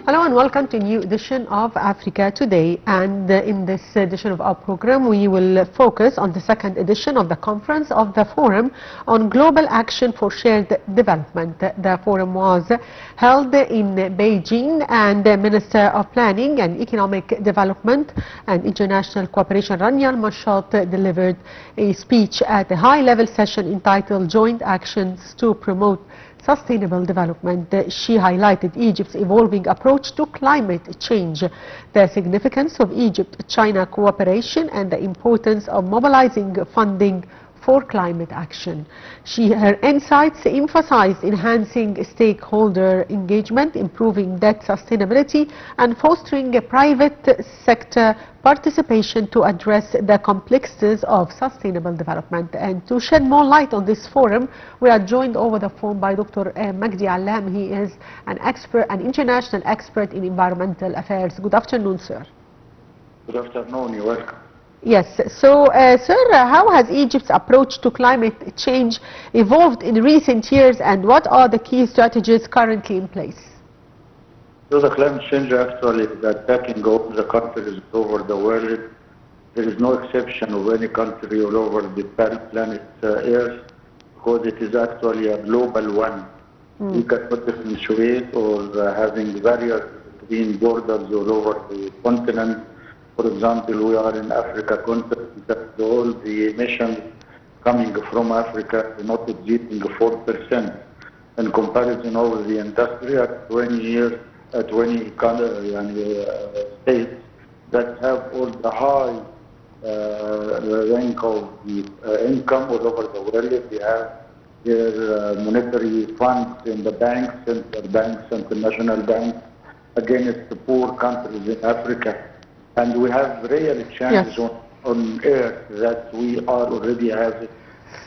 Hello and welcome to a new edition of Africa Today, and in this edition of our program we will focus on the second edition of the conference of the Forum on Global Action for Shared Development. The forum was held in Beijing, and the Minister of Planning and Economic Development and International Cooperation Rania Al-Mashat delivered a speech at a high-level session entitled Joint Actions to Promote Sustainable Development. She highlighted Egypt's evolving approach to climate change, the significance of Egypt-China cooperation, and the importance of mobilizing funding for climate action. Her insights emphasized enhancing stakeholder engagement, improving debt sustainability, and fostering a private sector participation to address the complexities of sustainable development. And to shed more light on this forum, we are joined over the phone by Dr. Magdy Allam. He is an international expert in environmental affairs. Good afternoon, sir. Good afternoon. You're welcome. Yes. So, sir, how has Egypt's approach to climate change evolved in recent years, and what are the key strategies currently in place? So the climate change actually is attacking all the countries all over the world. There is no exception of any country all over the planet Earth, because it is actually a global one. We cannot differentiate or having barriers between borders all over the continent. For example, we are in Africa continent, that all the emissions coming from Africa are not exceeding 4%. In comparison over the industry at 20 years, 20 states that have all the high rank of the income all over the world. They have their monetary funds in the banks, central banks, international banks, against the poor countries in Africa. And we have real changes on Earth that we are already having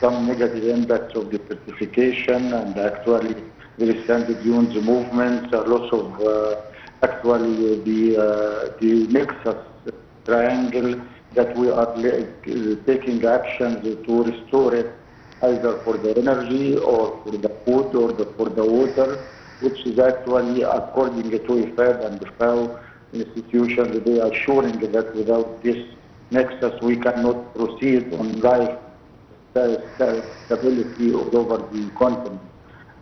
some negative impacts of desertification, and actually there is sand dunes movements, a loss of actually the nexus triangle that we are taking actions to restore it, either for the energy or for the food or for the water, which is actually according to IFAD and the FAO institutions, they are showing that without this nexus we cannot proceed on life stability all over the continent.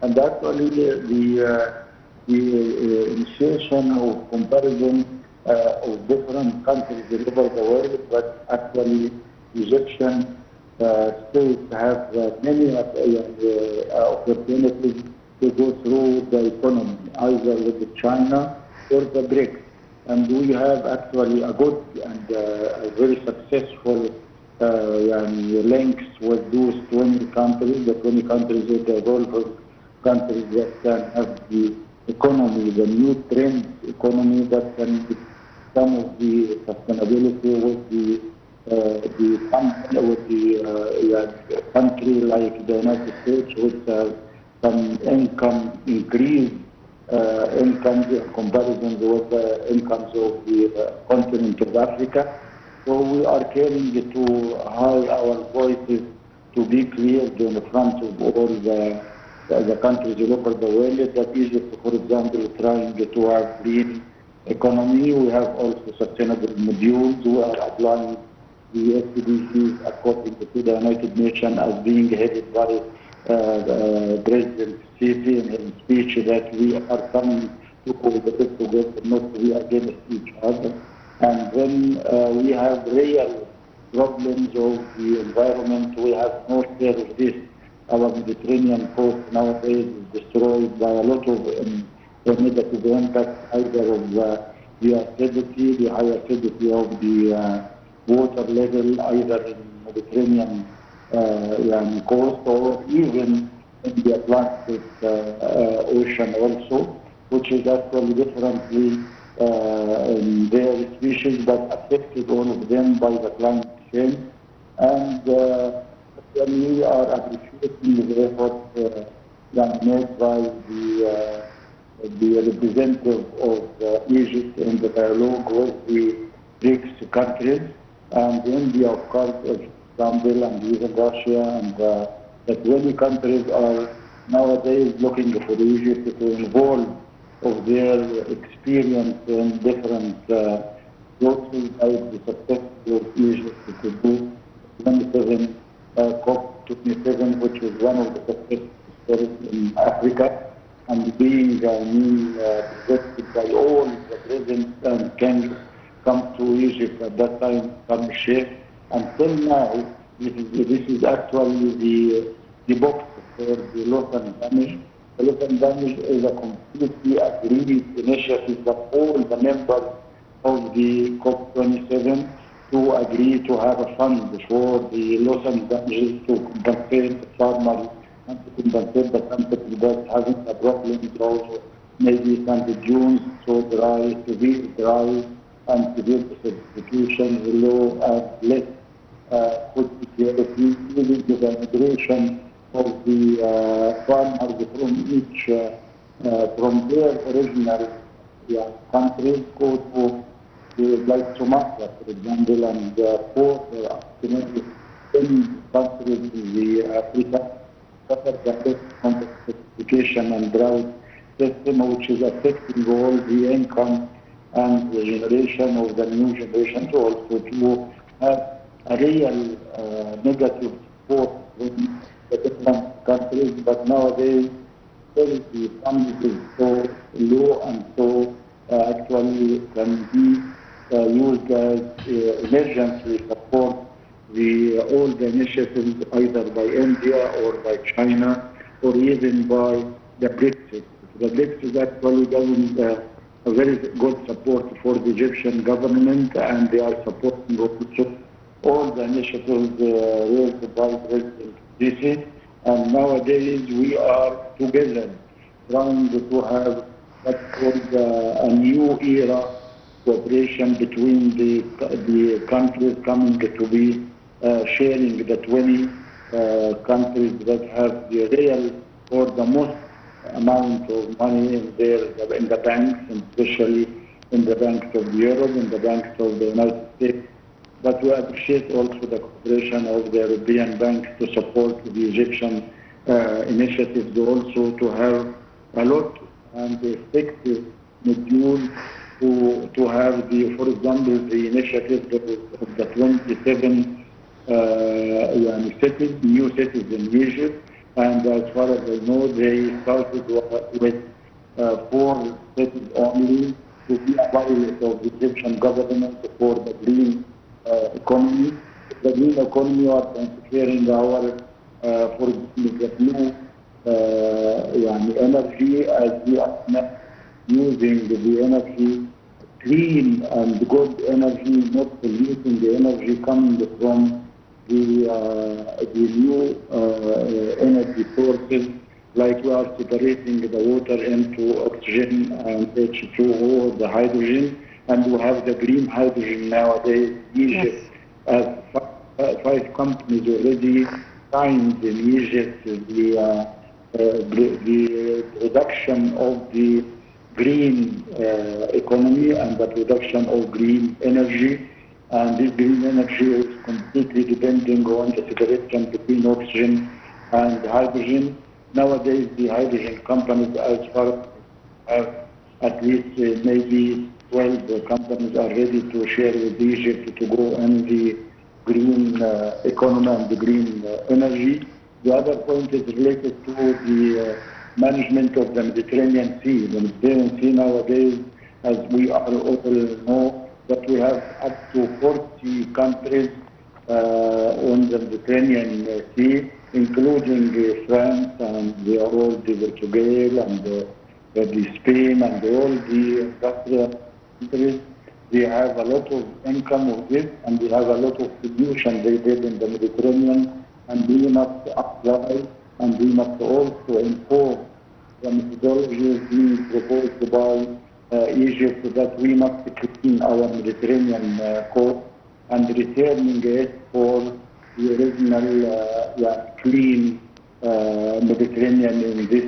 And actually the initiation of comparison of different countries all over the world, but actually Egyptian states have many opportunities to go through the economy, either with China or the BRICS. And we have actually a good and a very successful links with those 20 countries, the 20 countries with the evolving countries that can have the economy, the new trend economy that can be some of the sustainability with the country like the United States, with some income increase. Incomes in comparison with the incomes of the continent of Africa. So we are caring to high our voices to be clear in the front of all the countries all over the world that Egypt, for example, trying to have green economy. We have also sustainable modules. We are applying the SDGs according to the United Nations as being headed by President Sisi in his speech, that we are coming to collaborate together, not to be against each other. And when we have real problems of the environment, we have no fear of this. Our Mediterranean coast nowadays is destroyed by a lot of negative impacts, either of the acidity, the high acidity of the water level, either in Mediterranean coast or even in the Atlantic Ocean also, which is actually differently in their species, but affected all of them by the climate change. And we are appreciating the effort made by the representative of Egypt in the dialogue with the BRICS countries, and India, of course, as example, and even Russia, and the 20 countries are nowadays looking for Egypt to involve of their experience in different sources, like the success of Egypt to do 27 COP27, which was one of the success stories in Africa, and being visited by all the presidents and kings come to Egypt at that time, from Sheikh. Until now, this is actually the box for the loss and damage. The loss and damage is a completely agreed initiative of all the members of the COP27 to agree to have a fund for the loss and damages to compensate the farmers and to compensate the country that having a problem of maybe St. Dunes, so dry, severe dry, and severe precipitation below and less food security, even the migration of the farmers from each, from their original countries go to like Sumatra, for example, and four in countries in the Africa suffer the complexification and drought system, which is affecting all the income and the generation of the new generations also to have a real negative support in the different countries. But nowadays, the funding is so low and so actually can be used as emergency support all the initiatives either by India or by China or even by the BRICS. The BRICS is actually giving a very good support for the Egyptian government, and they are supporting also all the initiatives raised by President Sisi. And nowadays we are together trying to have what's called a new era cooperation between the countries coming to be sharing the 20 countries that have the real or the most amount of money in the banks, and especially in the banks of Europe, in the banks of the United States. But we appreciate also the cooperation of the European banks to support the Egyptian initiatives also to have a lot and effective module to have for example, the initiative of the 27 cities, new cities in Egypt. And as far as I know, they started with 4 cities only to be a pilot of the Egyptian government for the green economy. The green economy are transferring our, for the new energy, as we are using the energy, clean and good energy, not polluting the energy coming from the new energy sources, like we are separating the water into oxygen and H2O, the hydrogen, and we have the green hydrogen nowadays. Egypt has 5 companies already signed in Egypt the production of the green economy and the production of green energy. And this green energy is completely depending on the separation between oxygen and hydrogen. Nowadays, the hydrogen companies, as far as at least maybe 12 companies are ready to share with Egypt to go in the green economy and the green energy. The other point is related to the management of the Mediterranean Sea. The Mediterranean Sea nowadays, as we all know, that we have up to 40 countries on the Mediterranean Sea, including France and all the Portugal and the Spain and all the industrial countries. They have a lot of income of this, and they have a lot of pollution they did in the Mediterranean, and we must apply and we must also inform the methodologies being proposed by Egypt that we must clean our Mediterranean coast and returning it for the original clean Mediterranean in this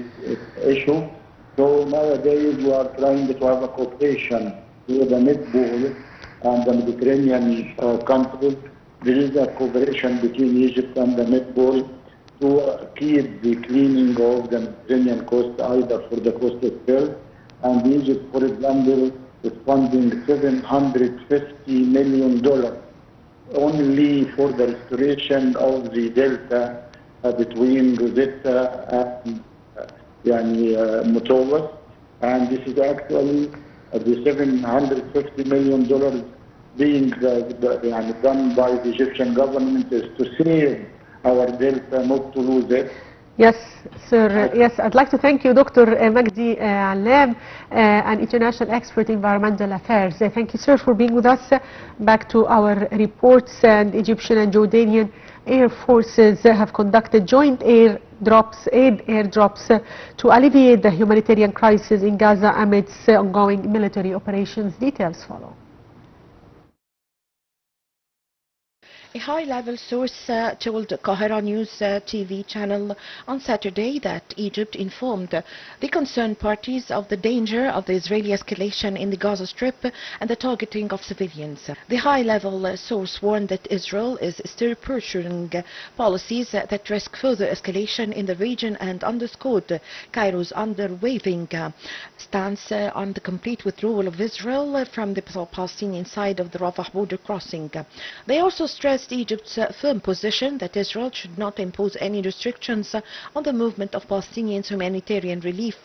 issue. So nowadays we are trying to have a cooperation with the netball and the Mediterranean countries. There is a cooperation between Egypt and the netball to keep the cleaning of the Mediterranean coast, either for the coast itself. And Egypt, for example, is funding $750 million only for the restoration of the delta between Rosetta and Mutawwas. And this is actually the $750 million being done by the Egyptian government is to save our delta, not to lose it. Yes, sir. Yes, I'd like to thank you, Dr. Magdy Allam, an international expert in environmental affairs. Thank you, sir, for being with us. Back to our reports, and Egyptian and Jordanian air forces have conducted joint aid airdrops to alleviate the humanitarian crisis in Gaza amidst ongoing military operations. Details follow. A high-level source told Qahira News TV channel on Saturday that Egypt informed the concerned parties of the danger of the Israeli escalation in the Gaza Strip and the targeting of civilians. The high-level source warned that Israel is still pursuing policies that risk further escalation in the region and underscored Cairo's unwavering stance on the complete withdrawal of Israel from the Palestinian side of the Rafah border crossing. They also stressed Egypt's firm position that Israel should not impose any restrictions on the movement of Palestinians' humanitarian relief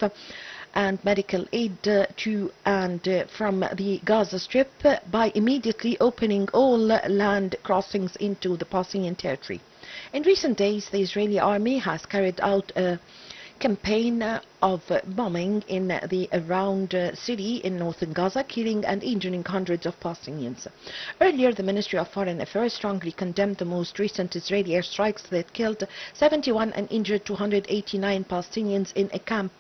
and medical aid to and from the Gaza Strip by immediately opening all land crossings into the Palestinian territory. In recent days, the Israeli army has carried out a campaign of bombing in the around city in northern Gaza, killing and injuring hundreds of Palestinians. Earlier, the Ministry of Foreign Affairs strongly condemned the most recent Israeli airstrikes that killed 71 and injured 289 Palestinians in a camp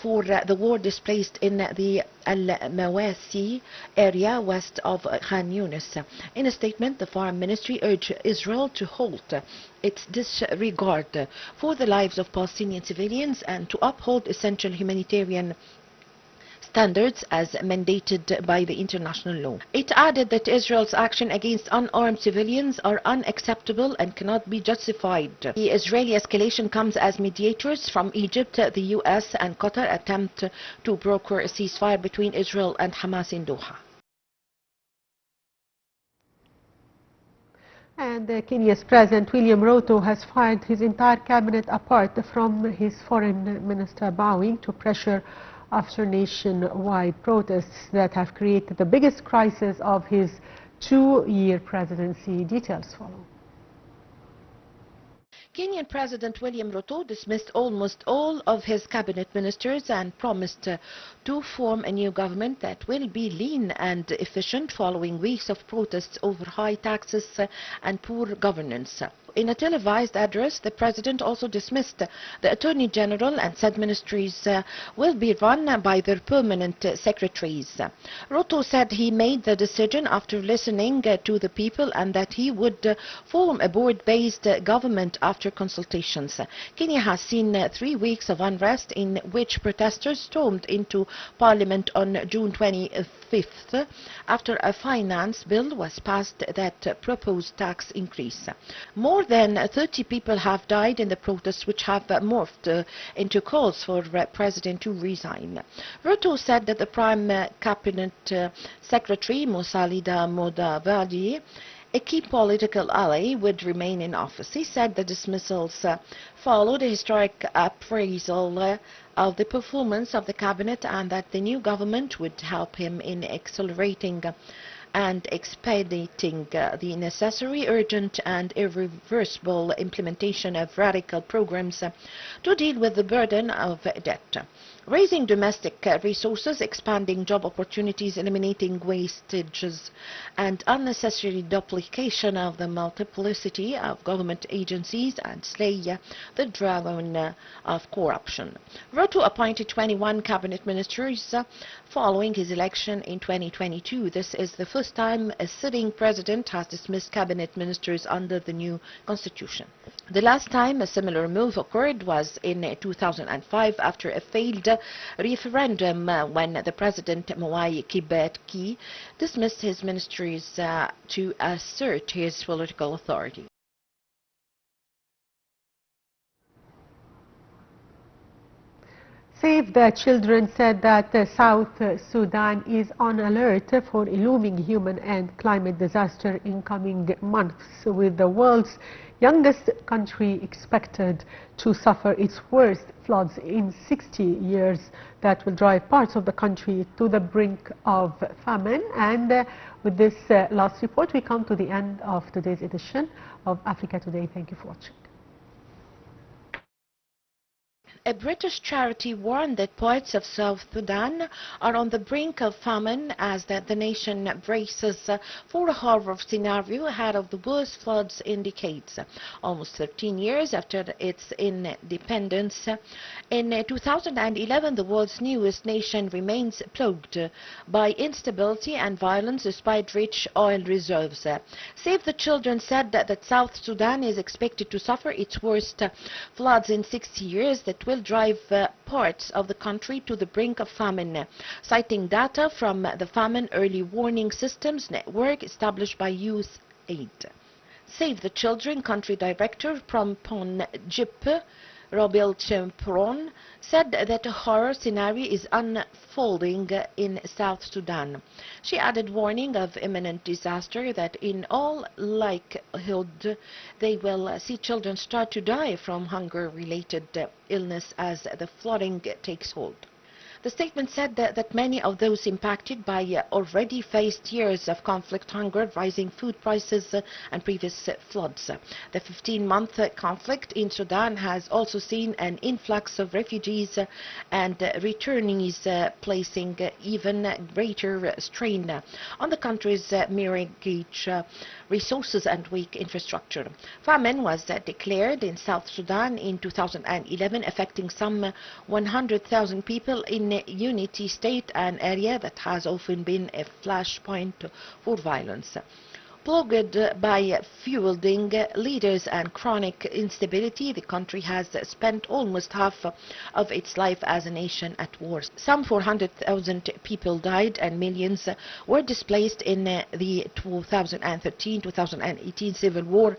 for the war displaced in the Al-Mawasi area west of Khan Yunis. In a statement, the Foreign Ministry urged Israel to halt its disregard for the lives of Palestinian civilians and to uphold essential humanitarian standards as mandated by the international law. It added that Israel's action against unarmed civilians are unacceptable and cannot be justified. The Israeli escalation comes as mediators from Egypt, the US and Qatar attempt to broker a ceasefire between Israel and Hamas in Doha. And Kenya's President William Ruto has fired his entire cabinet apart from his foreign minister bowing to pressure after nationwide protests that have created the biggest crisis of his two-year presidency. Details follow. Kenyan President William Ruto dismissed almost all of his cabinet ministers and promised to form a new government that will be lean and efficient following weeks of protests over high taxes and poor governance. In a televised address, the President also dismissed the Attorney General and said ministries will be run by their permanent secretaries. Ruto said he made the decision after listening to the people and that he would form a board-based government after consultations. Kenya has seen 3 weeks of unrest in which protesters stormed into Parliament on June 25th after a finance bill was passed that proposed tax increase. More than 30 people have died in the protests, which have morphed into calls for President to resign. Ruto said that the Prime Cabinet Secretary Musalida Mudavadi, a key political ally, would remain in office. He said the dismissals followed a historic appraisal of the performance of the cabinet and that the new government would help him in accelerating and expediting the necessary, urgent and irreversible implementation of radical programs to deal with the burden of debt. Raising domestic resources, expanding job opportunities, eliminating wastages and unnecessary duplication of the multiplicity of government agencies and slay the dragon of corruption. Ruto appointed 21 cabinet ministers following his election in 2022. This is the first first time a sitting president has dismissed cabinet ministers under the new constitution. The last time a similar move occurred was in 2005 after a failed referendum when the president Mwai Kibaki dismissed his ministries to assert his political authority. Save the Children said that South Sudan is on alert for a looming human and climate disaster in coming months, with the world's youngest country expected to suffer its worst floods in 60 years that will drive parts of the country to the brink of famine. And with this last report, we come to the end of today's edition of Africa Today. Thank you for watching. A British charity warned that parts of South Sudan are on the brink of famine as the nation braces for a horror scenario ahead of the worst floods in decades. Almost 13 years after its independence, in 2011 the world's newest nation remains plagued by instability and violence despite rich oil reserves. Save the Children said that South Sudan is expected to suffer its worst floods in 60 years that will drive parts of the country to the brink of famine, citing data from the Famine Early Warning Systems Network established by USAID. Save the Children country director from Pon-Jip, Robil Chempron, said that a horror scenario is unfolding in South Sudan. She added, warning of imminent disaster, that in all likelihood they will see children start to die from hunger-related illness as the flooding takes hold. The statement said that many of those impacted by already faced years of conflict, hunger, rising food prices and previous floods. The 15-month conflict in Sudan has also seen an influx of refugees and returnees, placing even greater strain on the country's meagre resources and weak infrastructure. Famine was declared in South Sudan in 2011, affecting some 100,000 people in Unity State, an area that has often been a flashpoint for violence. Plagued by feuding leaders and chronic instability, the country has spent almost half of its life as a nation at war. Some 400,000 people died and millions were displaced in the 2013-2018 civil war,